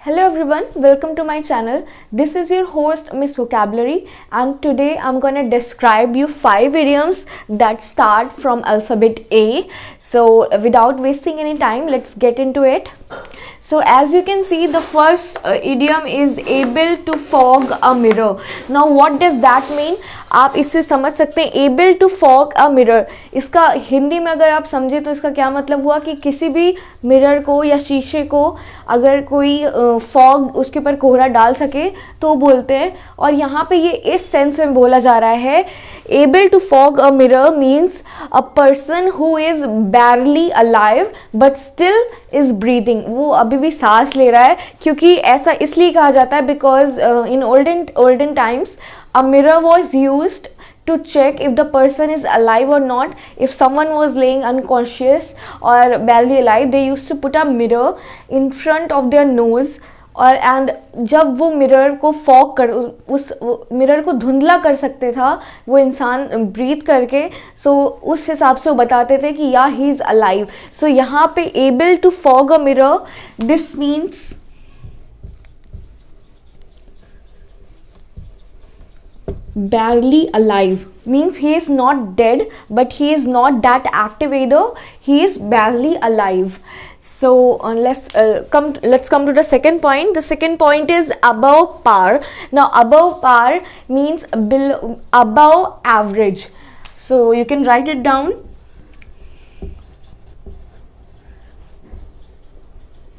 Hello everyone, welcome to my channel. This is your host Miss Vocabulary, and today I'm going to describe you 5 idioms that start from alphabet A. So without wasting any time, let's get into it. So as you can see, the first idiom is able to fog a mirror. Now what does that mean? आप इससे समझ सकते हैं able to fog a mirror. इसका हिंदी में अगर आप समझे तो इसका क्या मतलब हुआ कि किसी भी मिरर को या शीशे को अगर कोई फॉग उसके ऊपर कोहरा डाल सके तो बोलते हैं. और यहाँ पे ये इस सेंस में बोला जा रहा है able to fog a mirror means a person who is barely alive but still is breathing. वो अभी भी सांस ले रहा है, क्योंकि ऐसा इसलिए कहा जाता है because in olden times a mirror was used to check if the person is alive or not. If someone was laying unconscious or barely alive, they used to put a mirror in front of their nose. और and जब वो mirror को fog कर उस mirror को धुंधला कर सकते था वो इंसान ब्रीथ करके, सो उस हिसाब से वो बताते थे कि या ही इज़ अलाइव. सो यहाँ पे able to fog a mirror, this means barely alive, means he is not dead but he is not that active either, he is barely alive. So let's come to the second point. The second point is above par. Now above par means above average, so you can write it down.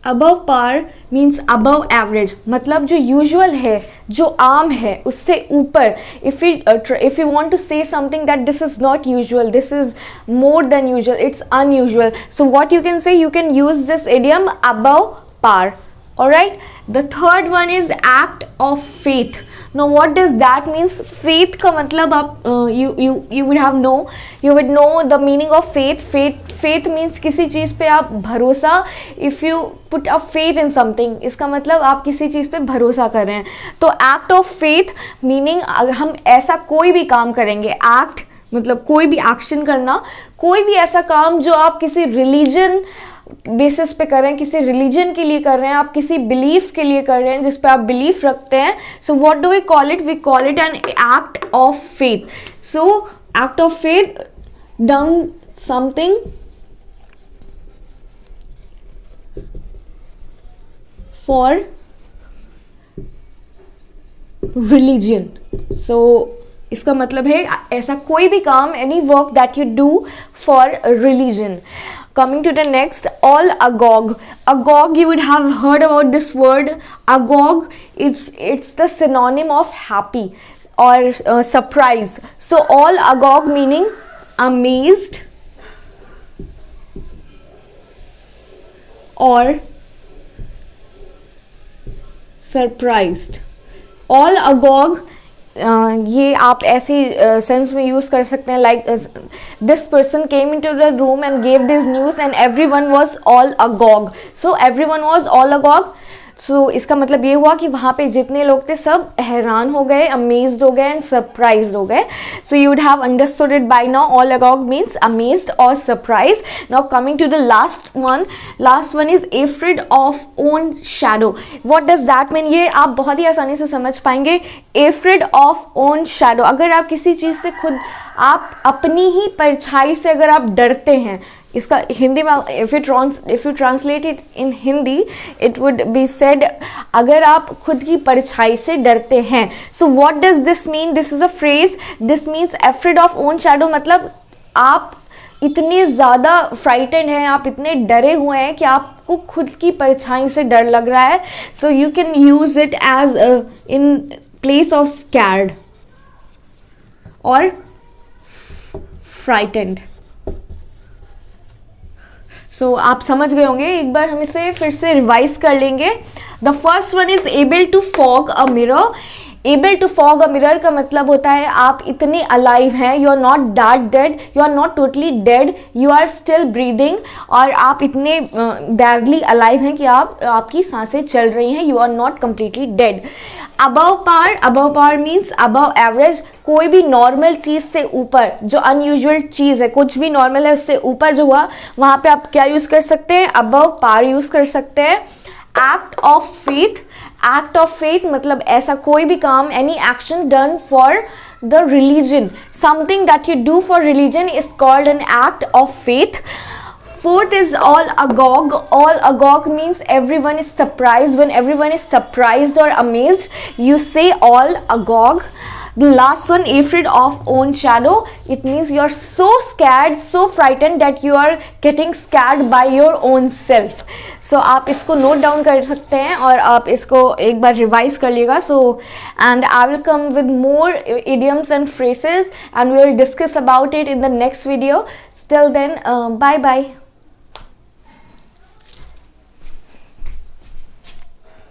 Above par means above average, मतलब जो usual है, जो आम है, उससे ऊपर. If you want to say something that this is not usual, this is more than usual, it's unusual, so what you can say, you can use this idiom above par. Alright, the third one is act of faith. Now what does that means? Faith का मतलब आप you would know the meaning of faith. Faith means किसी चीज़ पे आप भरोसा. If you put a faith in something, इसका मतलब आप किसी चीज़ पे भरोसा कर रहे हैं. तो act of faith meaning हम ऐसा कोई भी काम करेंगे. act मतलब कोई भी एक्शन करना, कोई भी ऐसा काम जो आप किसी रिलीजन बेसिस पे कर रहे हैं, किसी रिलीजन के लिए कर रहे हैं, आप किसी बिलीफ के लिए कर रहे हैं जिस पे आप बिलीफ रखते हैं. So what do we call it? We call it an act of faith. So act of faith, done something for religion. So इसका मतलब है ऐसा कोई भी काम, any work that you do for religion. Coming to the next, all agog. Agog, you would have heard about this word. Agog, it's the synonym of happy or surprise. So all agog meaning amazed or surprised. All agog, ये आप ऐसे sense में use कर सकते हैं, like this person came into the room and gave this news and everyone was all agog. So everyone was all agog. So इसका मतलब ये हुआ कि वहाँ पे जितने लोग थे सब हैरान हो गए, अमेज्ड हो गए एंड सरप्राइज्ड हो गए. So you would have understood it by now. All agog means amazed और surprise. Now coming to the last one is afraid of own shadow. What does that mean? ये आप बहुत ही आसानी से समझ पाएंगे. एफ्रेड ऑफ ओन शैडो, अगर आप किसी चीज़ से खुद, आप अपनी ही परछाई से अगर आप डरते हैं, इसका हिंदी में if you translate it in Hindi it would be said, अगर आप खुद की परछाई से डरते हैं. So what does this mean? This is a phrase. This means afraid of own shadow, मतलब आप इतने ज़्यादा फ्राइटेंड हैं, आप इतने डरे हुए हैं कि आपको खुद की परछाई से डर लग रहा है. So you can use it as in place of scared और फ्राइटेंड. सो आप समझ गए होंगे. एक बार हम इसे फिर से रिवाइज कर लेंगे. The first one is able to fog a mirror. Able to fog a mirror का मतलब होता है आप इतने अलाइव हैं, you are not that dead, you are not totally dead, you are still breathing, और आप इतने बैडली अलाइव हैं कि आपकी सांसें चल रही हैं, you are not completely dead. Above par means above average, कोई भी नॉर्मल चीज़ से ऊपर, जो अनयूजुअल चीज़ है, कुछ भी नॉर्मल है उससे ऊपर जो हुआ, वहाँ पे आप क्या यूज़ कर सकते हैं? अबव पार यूज़ कर सकते हैं. act of faith. Act of faith मतलब ऐसा कोई भी काम, any action done for the religion, something that you do for religion is called an act of faith. Fourth is all agog. All agog means everyone is surprised. When everyone is surprised or amazed, you say all agog. The last one, afraid of own shadow. It means you are so scared, so frightened that you are getting scared by your own self. So आप इसको note down कर सकते हैं और आप इसको एक बार revise कर लीजिएगा. So and I will come with more idioms and phrases and we will discuss about it in the next video. Till then, bye bye.